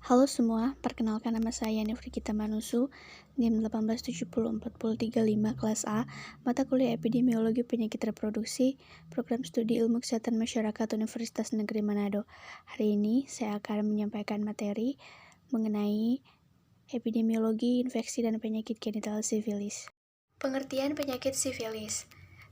Halo semua, perkenalkan nama saya Nefrikita Manusu, NIM 1870435 kelas A, mata kuliah Epidemiologi Penyakit Reproduksi, Program Studi Ilmu Kesehatan Masyarakat Universitas Negeri Manado. Hari ini saya akan menyampaikan materi mengenai epidemiologi infeksi dan penyakit genital sifilis. Pengertian penyakit sifilis.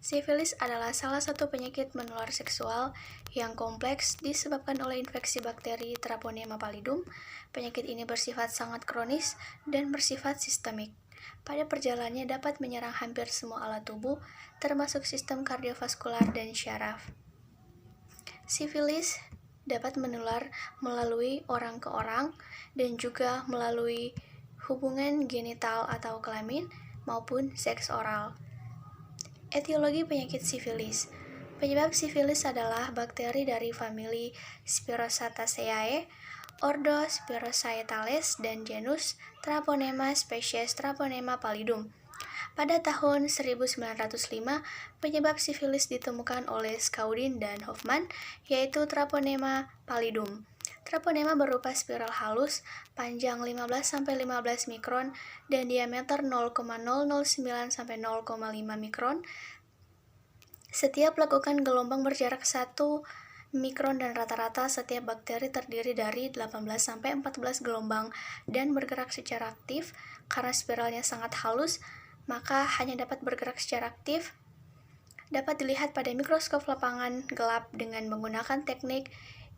Sifilis adalah salah satu penyakit menular seksual yang kompleks disebabkan oleh infeksi bakteri Treponema pallidum. Penyakit ini bersifat sangat kronis dan bersifat sistemik. Pada perjalanannya dapat menyerang hampir semua alat tubuh, termasuk sistem kardiovaskular dan syaraf. Sifilis dapat menular melalui orang ke orang dan juga melalui hubungan genital atau kelamin maupun seks oral. Etiologi penyakit sifilis. Penyebab sifilis adalah bakteri dari famili Spirosataceae, ordo Spirosaetales, dan genus Treponema spesies Treponema pallidum. Pada tahun 1905, penyebab sifilis ditemukan oleh Scaudin dan Hoffman, yaitu Treponema pallidum. Treponema berupa spiral halus, panjang 15-15 mikron, dan diameter 0,009-0,5 mikron. Setiap lakukan gelombang berjarak 1 mikron dan rata-rata setiap bakteri terdiri dari 18-14 gelombang dan bergerak secara aktif. Karena spiralnya sangat halus, maka hanya dapat bergerak secara aktif. Dapat dilihat pada mikroskop lapangan gelap dengan menggunakan teknik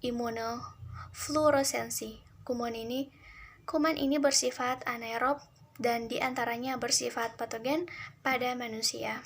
imunofluoresensi. Kuman ini bersifat anaerob dan diantaranya bersifat patogen pada manusia.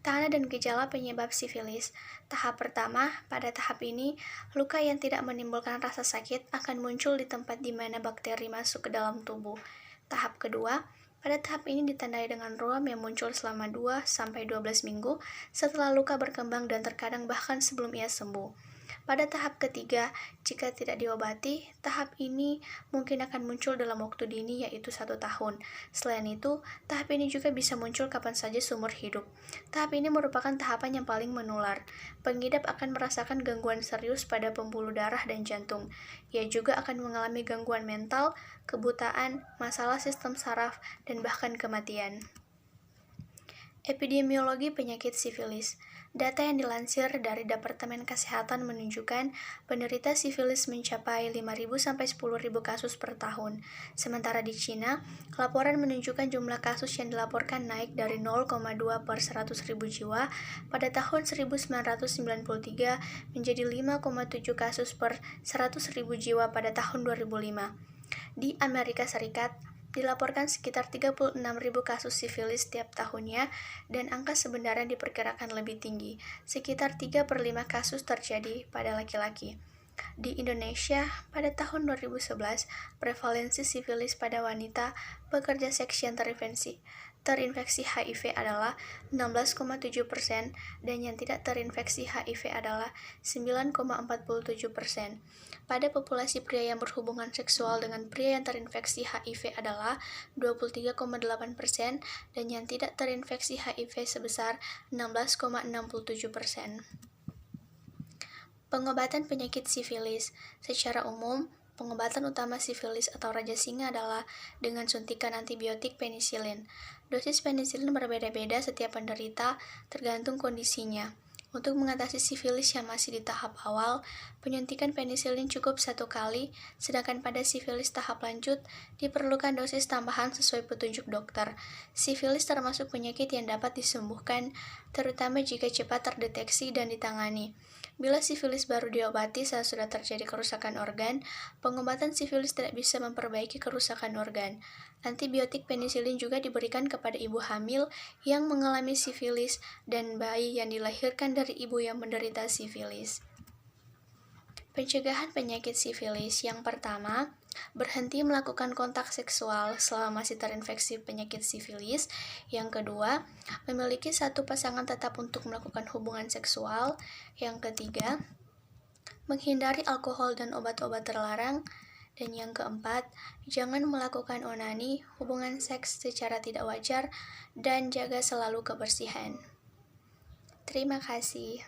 Tanda dan gejala penyebab sifilis. Tahap pertama, pada tahap ini, luka yang tidak menimbulkan rasa sakit akan muncul di tempat di mana bakteri masuk ke dalam tubuh. Tahap kedua, pada tahap ini ditandai dengan ruam yang muncul selama 2-12 minggu setelah luka berkembang dan terkadang bahkan sebelum ia sembuh. Pada tahap ketiga, jika tidak diobati, tahap ini mungkin akan muncul dalam waktu dini yaitu 1 tahun. Selain itu, tahap ini juga bisa muncul kapan saja seumur hidup. Tahap ini merupakan tahapan yang paling menular. Pengidap akan merasakan gangguan serius pada pembuluh darah dan jantung. Ia juga akan mengalami gangguan mental, kebutaan, masalah sistem saraf, dan bahkan kematian. Epidemiologi penyakit sifilis. Data yang dilansir dari Departemen Kesehatan menunjukkan penderita sifilis mencapai 5.000-10.000 kasus per tahun. Sementara di Cina, laporan menunjukkan jumlah kasus yang dilaporkan naik dari 0,2 per 100.000 jiwa pada tahun 1993 menjadi 5,7 kasus per 100.000 jiwa pada tahun 2005. Di Amerika Serikat, dilaporkan sekitar 36.000 kasus sifilis setiap tahunnya dan angka sebenarnya diperkirakan lebih tinggi, sekitar 3/5 kasus terjadi pada laki-laki. Di Indonesia, pada tahun 2011, prevalensi sifilis pada wanita pekerja seks yang terinfeksi HIV adalah 16,7% dan yang tidak terinfeksi HIV adalah 9,47%. Pada populasi pria yang berhubungan seksual dengan pria yang terinfeksi HIV adalah 23,8% dan yang tidak terinfeksi HIV sebesar 16,67%. Pengobatan penyakit sifilis. Secara umum, pengobatan utama sifilis atau raja singa adalah dengan suntikan antibiotik penisilin. Dosis penisilin berbeda-beda setiap penderita tergantung kondisinya. Untuk mengatasi sifilis yang masih di tahap awal, penyuntikan penisilin cukup 1 kali, sedangkan pada sifilis tahap lanjut diperlukan dosis tambahan sesuai petunjuk dokter. Sifilis termasuk penyakit yang dapat disembuhkan, terutama jika cepat terdeteksi dan ditangani. Bila sifilis baru diobati saat sudah terjadi kerusakan organ, pengobatan sifilis tidak bisa memperbaiki kerusakan organ. Antibiotik penisilin juga diberikan kepada ibu hamil yang mengalami sifilis dan bayi yang dilahirkan dari ibu yang menderita sifilis. Pencegahan penyakit sifilis. Yang pertama, berhenti melakukan kontak seksual selama masih terinfeksi penyakit sifilis. Yang kedua, memiliki satu pasangan tetap untuk melakukan hubungan seksual. Yang ketiga, menghindari alkohol dan obat-obat terlarang. Dan yang keempat, jangan melakukan onani, hubungan seks secara tidak wajar, dan jaga selalu kebersihan. Terima kasih.